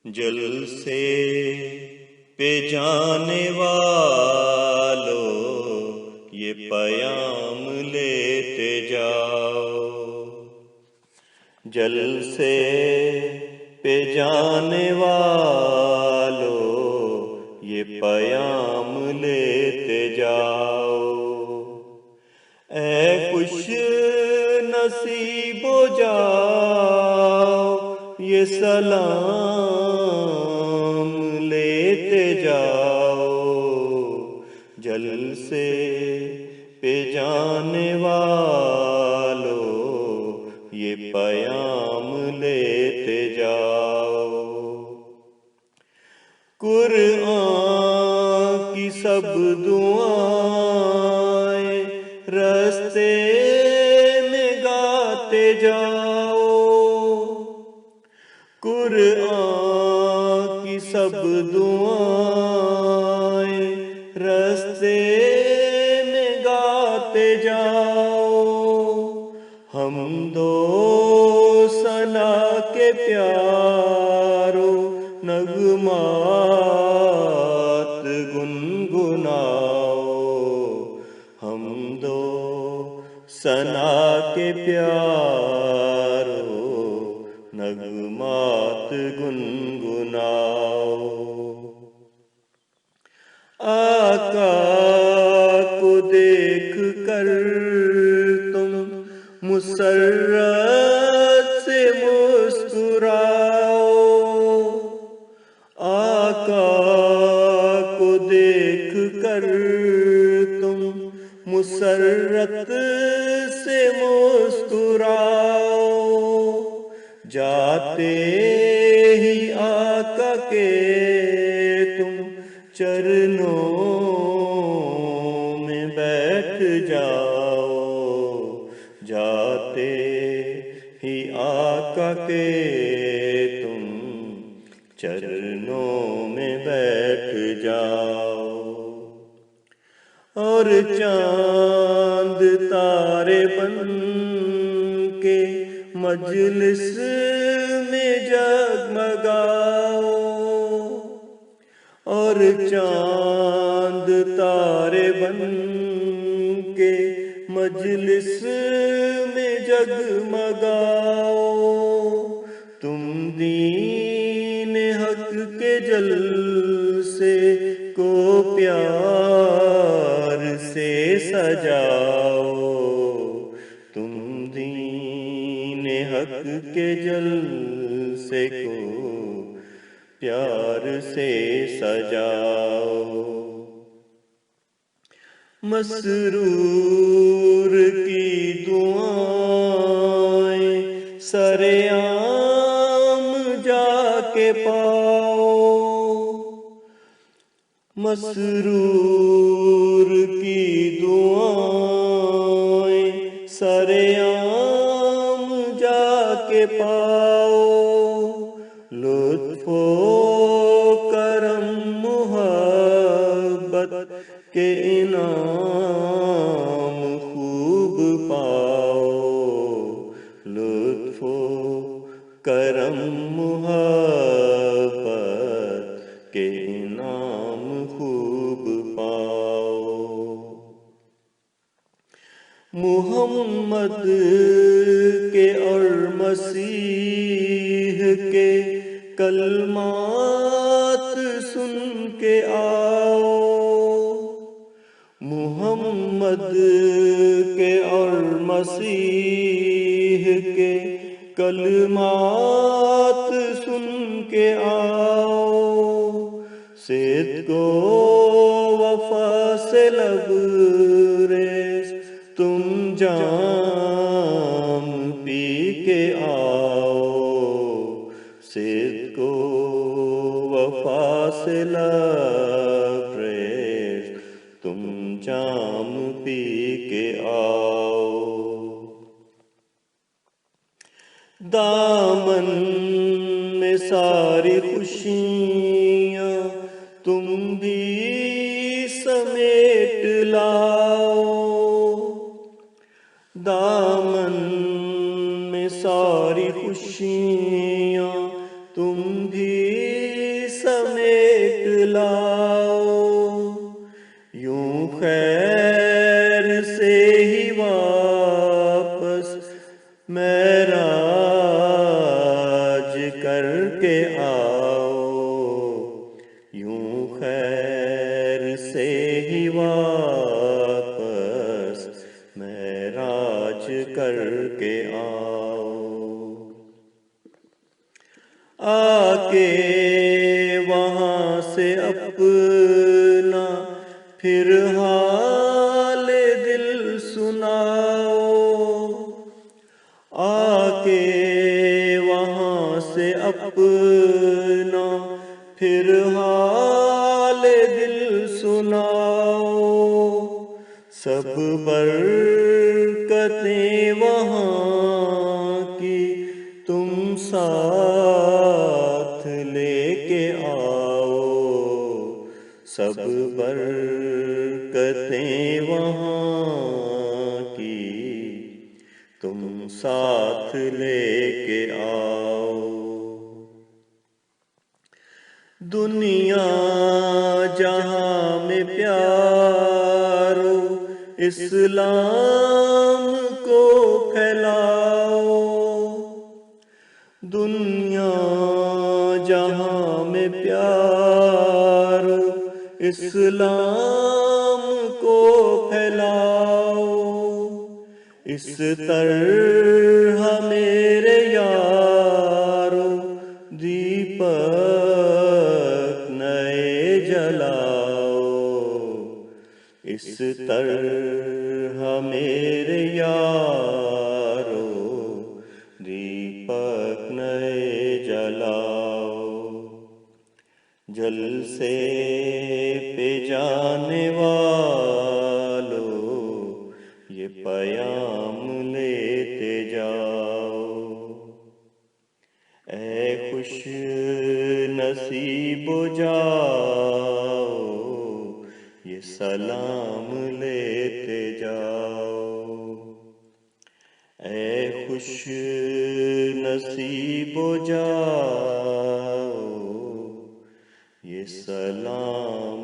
जल से पे जाने वालों ये पयाम लेते जाओ। जल से पे जाने वालों ये पयाम लेते जाओ। ऐ खुश नसीबो जाओ ये सलाम लेते जाओ। जल से पे जाने वालों ये पयाम लेते जाओ। कुरआन की सब दुआएं रस्ते में गाते जाओ। कुरआन की सब दुआएं रस्ते में गाते जाओ। हम दो सना के प्यारो नगमात गुनगुनाओ। हम दो सना के प्यारो नगमात गुनगुनाओ। आका को देख कर तुम मुसर्रत से मुस्कुराओ। आका को देख कर तुम मुसर्रत से मुस्कुराओ। जाते ही आका के तुम चरणों में बैठ जाओ। जाते ही आका के तुम चरणों में बैठ जाओ। और चांद तारे बन के मजलिस में जगमगाओ। और चांद तारे बन के मजलिस में जगमगाओ। तुम दीन हक के जलसे को प्यार से सजाओ। तुम दीन हक के जलसे को प्यार से सजाओ। मसरूर की दुआएं सरेआम जाके पाओ। मसरूर की दुआएं सरेआम जाके पाओ। लुत्फो करम मुहब्बत के इनाम खूब पाओ। लुत्फो करम मुहब्बत के इनाम खूब पाओ। मुहम्मद के और मसीह के कलमात सुन के आओ। मुहम्मद के और मसीह के कलमात सुन के आओ। सिद्को वफा से लबरेज तुम जाम पी के आओ। सिद्को वफा से लबरेज तुम जाम पी के आओ। दामन में सारी खुशियाँ तुम भी समेट लाओ। दामन में सारी खुशियाँ तुम भी के आओ, यूं खैर से ही वापस महराज करके आओ। आके वहाँ से अपना फिर हाल दिल सुनाओ, आके वहाँ से अपना फिर हाल दिल सुनाओ। सब बरकतें वहाँ की तुम साथ लेके आओ, सब बरकतें वहाँ की तुम साथ लेके आओ। दुनिया जहां में प्यारो इस्लाम को फैलाओ, दुनिया जहां में प्यारो इस्लाम को फैलाओ। इस तरह मेरे यारो दीपक नए जलाओ, इस तरह मेरे यारो दीपक नए जलाओ। जलसे पे जाने वालों ये पयाम लेते जाओ, ऐ खुश नसीबो जाओ ये सलाम लेते जाओ। ऐ खुश नसीबो जाओ ये सलाम